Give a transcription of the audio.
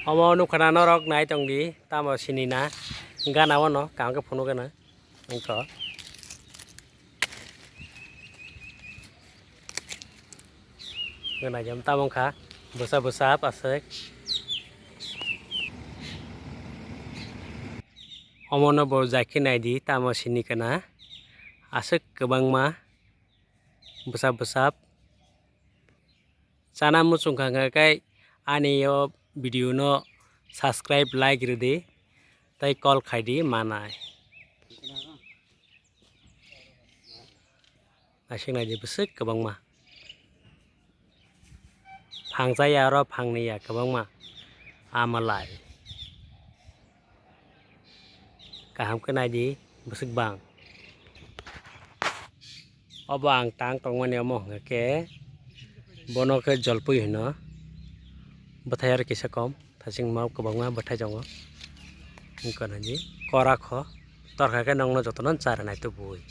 Omo nu khana no rok nai tong di tamo sini na gana wono kam ke phono gana angko gana jam tamong kha bosa bosa pasek omo no bo jaki nai di tamo sini kana asek kebangma bosa bosa chana muchung khanga kai ani yo video no subscribe like ridi tai call khaidi manai asing nai di besek kebangma phangjaya ro phangniya kebangma amalai kaham ke nai di besek bang obang tang tongmani omo ke bono ke jolpui hino bathayar kisa kom thasing mau kebangma bathai jongo ngkana ji kora kho torkha ke nongno jotonon chara nai tu bui।